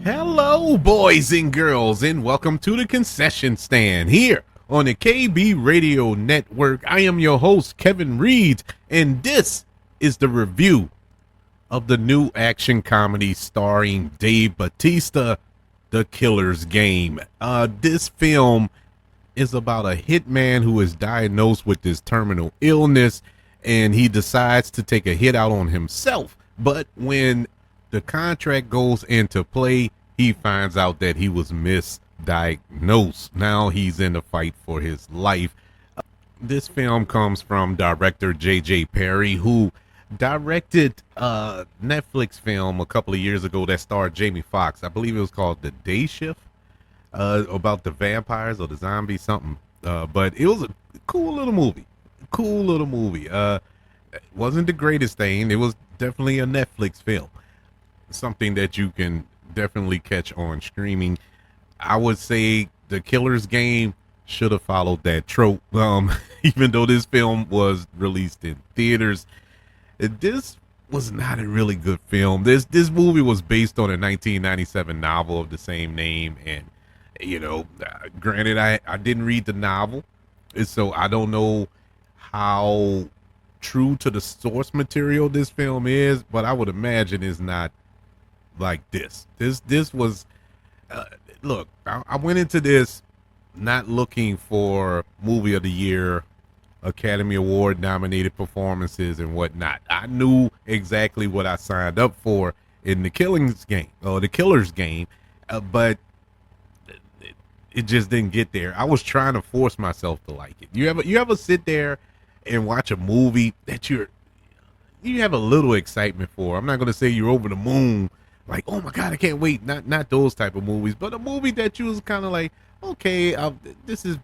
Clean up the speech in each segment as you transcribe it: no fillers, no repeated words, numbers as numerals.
Hello, boys and girls, and welcome to the concession stand here on the KB Radio Network. I am your host, Kevin Reed, and this is the review of the new action comedy starring Dave Bautista, The Killer's Game. This film is about a hitman who is diagnosed with this terminal illness, and he decides to take a hit out on himself. But when the contract goes into play, he finds out that he was misdiagnosed. Now he's in a fight for his life. This film comes from director J.J. Perry, who directed a Netflix film a couple of years ago that starred Jamie Foxx. I believe it was called The Day Shift, about the vampires or the zombies, something. But it was a cool little movie. It wasn't the greatest thing. It was definitely a Netflix film. Something that you can definitely catch on streaming. I would say The Killer's Game should have followed that trope. Even though this film was released in theaters, this was not a really good film. This movie was based on a 1997 novel of the same name, and granted, I didn't read the novel, so I don't know how true to the source material this film is, but I would imagine it's not like this. This was look, I went into this not looking for movie of the year, Academy Award nominated performances and whatnot. I knew exactly what I signed up for in The Killer's Game, but it just didn't get there. I was trying to force myself to like it. You ever sit there and watch a movie that you have a little excitement for? I'm not going to say you're over the moon, like, oh my God, I can't wait. Not those type of movies, but a movie that you was kind of like, okay, this is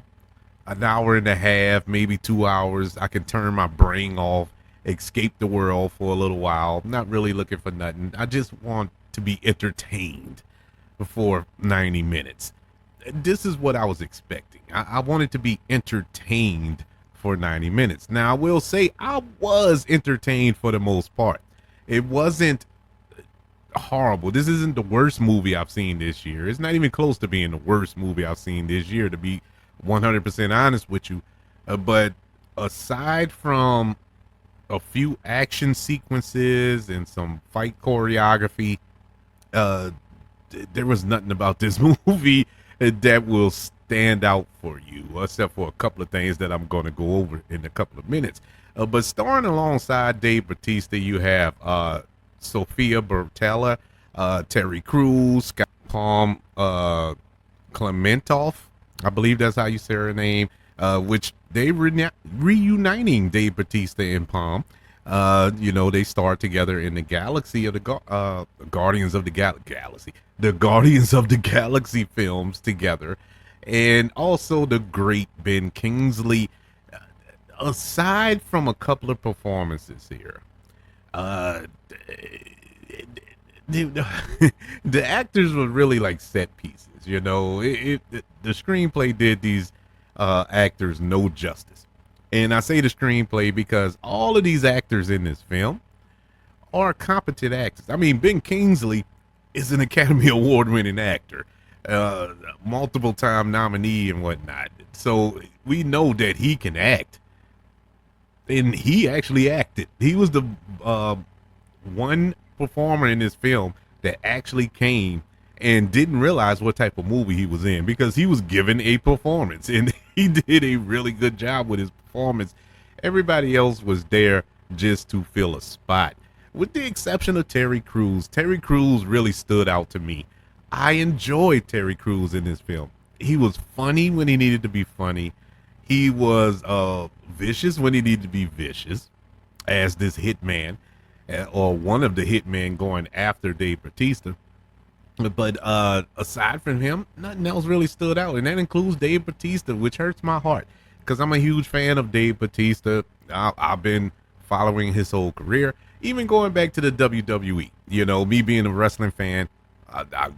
an hour and a half, maybe 2 hours. I can turn my brain off, escape the world for a little while. I'm not really looking for nothing. I just want to be entertained for 90 minutes. This is what I was expecting. I wanted to be entertained for 90 minutes. Now, I will say I was entertained for the most part. It wasn't horrible. This isn't the worst movie I've seen this year. It's not even close to being the worst movie I've seen this year, to be 100% honest with you. But aside from a few action sequences and some fight choreography, there was nothing about this movie that will stand out for you, except for a couple of things that I'm going to go over in a couple of minutes. But starring alongside Dave Bautista, you have Sofia Boutella, Terry Crews, Scott Palm, Clementoff, I believe that's how you say her name, which they reuniting Dave Bautista and Palm. They starred together in the Galaxy of the Guardians of the Galaxy, the Guardians of the Galaxy films together, and also the great Ben Kingsley. Aside from a couple of performances here, the actors were really like set pieces. The screenplay did these actors no justice. And I say the screenplay because all of these actors in this film are competent actors. I mean, Ben Kingsley is an Academy Award winning actor, multiple time nominee and whatnot. So we know that he can act. And he actually acted. He was the one performer in this film that actually came and didn't realize what type of movie he was in, because he was given a performance and he did a really good job with his performance. Everybody else was there just to fill a spot, with the exception of Terry Crews. Terry Crews really stood out to me. I enjoyed Terry Crews in this film. He was funny when he needed to be funny. He was vicious when he needed to be vicious, as this hitman, or one of the hitmen going after Dave Bautista. But aside from him, nothing else really stood out, and that includes Dave Bautista, which hurts my heart because I'm a huge fan of Dave Bautista. I've been following his whole career, even going back to the WWE. Me being a wrestling fan, I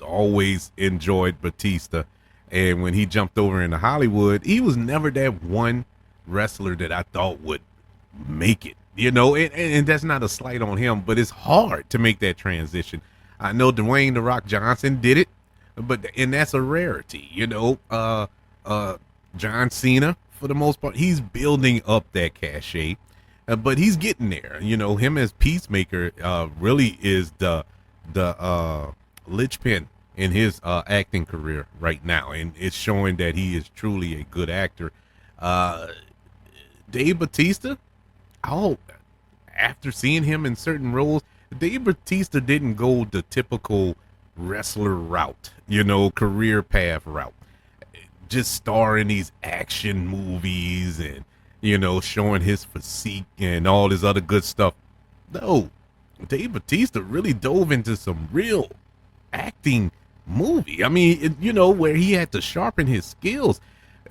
always enjoyed Bautista. And when he jumped over into Hollywood, he was never that one wrestler that I thought would make it, and that's not a slight on him, but it's hard to make that transition. I know Dwayne the Rock Johnson did it, and that's a rarity, you know. John Cena, for the most part, he's building up that cachet, but he's getting there. You know, him as Peacemaker really is the linchpin in his acting career right now, and it's showing that he is truly a good actor. Uh, Dave Bautista, oh, after seeing him in certain roles, Dave Bautista didn't go the typical wrestler route, you know, career path route. Just star in these action movies and, you know, showing his physique and all this other good stuff. No, Dave Bautista really dove into some real acting movie. I mean, you know, where he had to sharpen his skills.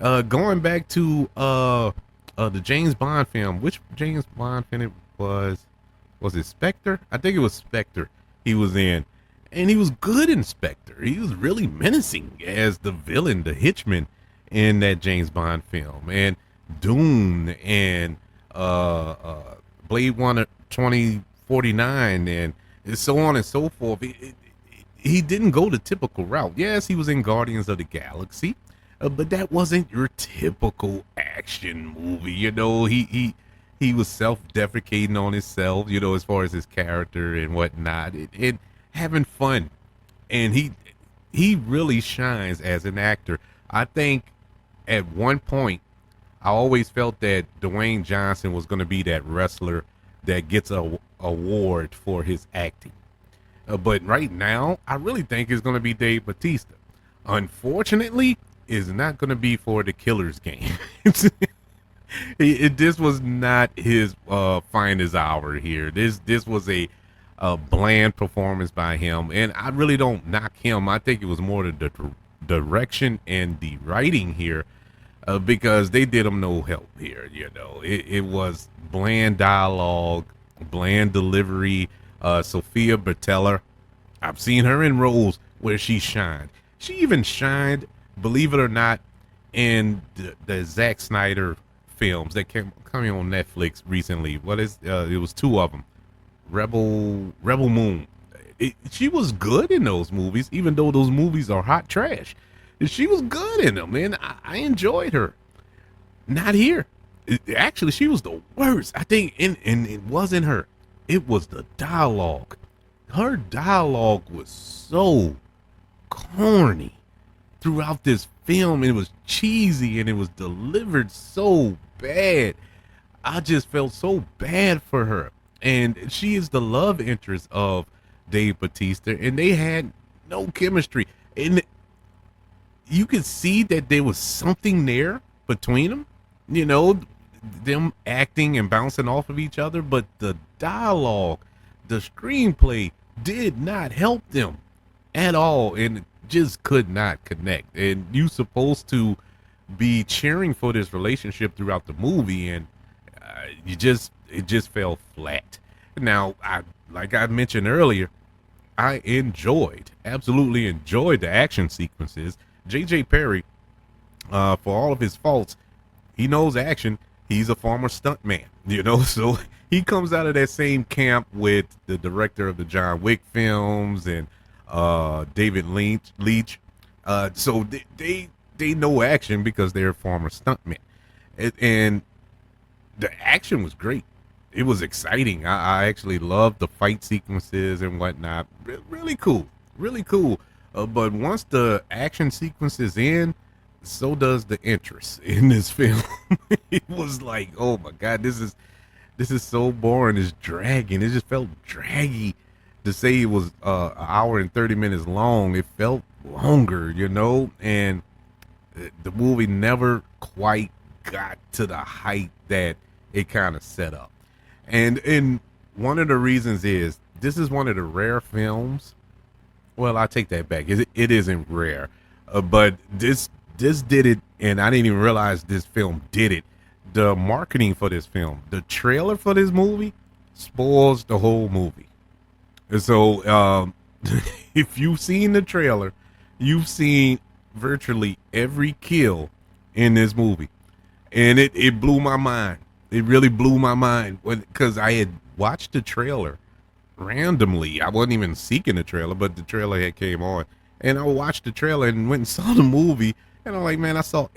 Going back to the James Bond film, which James Bond film it was it Spectre? I think it was Spectre he was in. And he was good in Spectre. He was really menacing as the villain, the hitchman in that James Bond film. And Dune and Blade Runner 2049 and so on and so forth. He didn't go the typical route. Yes, he was in Guardians of the Galaxy, but that wasn't your typical action movie. You know, he was self-deprecating on himself, you know, as far as his character and whatnot. And having fun, and he really shines as an actor. I think at one point I always felt that Dwayne Johnson was going to be that wrestler that gets a award for his acting, but right now I really think it's going to be Dave Bautista. Unfortunately, it's not going to be for the Killer's Game. This was not his finest hour here. This was a bland performance by him, and I really don't knock him. I think it was more the direction and the writing here, because they did him no help here. You know, it was bland dialogue, bland delivery. Sophia Bertella, I've seen her in roles where she shined. She even shined, believe it or not, in the Zack Snyder films that coming on Netflix recently. It was two of them. Rebel Moon. She was good in those movies, even though those movies are hot trash. She was good in them, and I enjoyed her. Not here. Actually, she was the worst. I think, and it wasn't her. It was the dialogue. Her dialogue was so corny throughout this film. It was cheesy, and it was delivered so bad. I just felt so bad for her. And she is the love interest of Dave Bautista, and they had no chemistry. And you could see that there was something there between them, you know, them acting and bouncing off of each other, but the dialogue, the screenplay did not help them at all, and it just could not connect. And you supposed to be cheering for this relationship throughout the movie, and it just fell flat. Now, like I mentioned earlier, I absolutely enjoyed the action sequences. J.J. Perry, for all of his faults, he knows action. He's a former stuntman, you know, so he comes out of that same camp with the director of the John Wick films and David Leitch. So they know action because they're former stuntmen, and the action was great. It was exciting. I actually loved the fight sequences and whatnot. Really cool, really cool. But once the action sequences end, so does the interest in this film. It was like, oh my god, this is so boring. It's dragging. It just felt draggy. To say it was an hour and 30 minutes long, it felt longer, you know. And the movie never quite got to the height that it kind of set up. And one of the reasons is this is one of the rare films. Well, I take that back. It isn't rare, but this did it, and I didn't even realize this film did it. The marketing for this film, the trailer for this movie, spoils the whole movie. So if you've seen the trailer, you've seen virtually every kill in this movie, and it blew my mind. It really blew my mind because I had watched the trailer randomly. I wasn't even seeking the trailer, but the trailer had came on, and I watched the trailer and went and saw the movie. And I'm like, man, I saw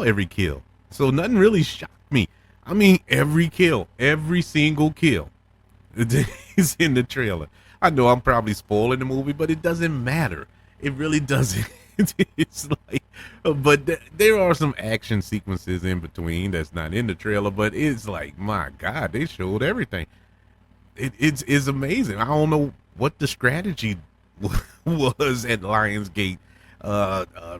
every kill, so nothing really shocked me. I mean, every kill, every single kill is in the trailer. I know I'm probably spoiling the movie, but it doesn't matter. It really doesn't. It's like, but there are some action sequences in between that's not in the trailer, but it's like, my God, they showed everything. It's amazing. I don't know what the strategy was at Lionsgate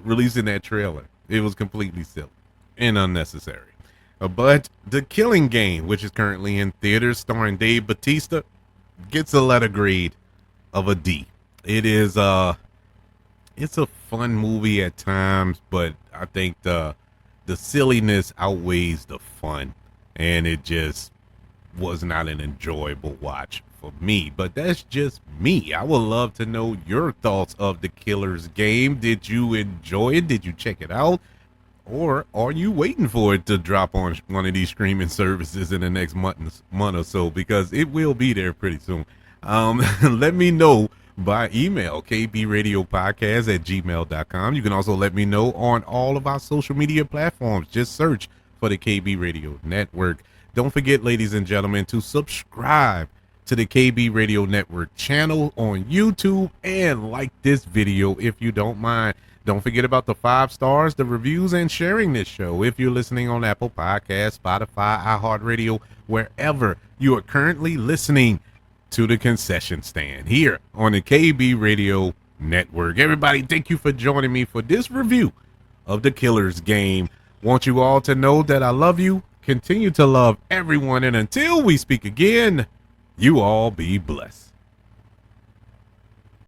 releasing that trailer. It was completely silly and unnecessary. But The Killing Game, which is currently in theaters, starring Dave Bautista, gets a letter grade of a D. It is it's a fun movie at times, but I think the silliness outweighs the fun, and it just was not an enjoyable watch for me. But that's just me. I would love to know your thoughts of The Killer's Game. Did you enjoy it? Did you check it out? Or are you waiting for it to drop on one of these streaming services in the next month or so? Because it will be there pretty soon. Let me know by email, kbradiopodcast@gmail.com. You can also let me know on all of our social media platforms. Just search for the KB Radio Network. Don't forget, ladies and gentlemen, to subscribe to the KB Radio Network channel on YouTube and like this video if you don't mind. Don't forget about the 5 stars, the reviews, and sharing this show. If you're listening on Apple Podcasts, Spotify, iHeartRadio, wherever you are currently listening to the concession stand here on the KB Radio Network. Everybody, thank you for joining me for this review of The Killer's Game. Want you all to know that I love you, continue to love everyone, and until we speak again, you all be blessed.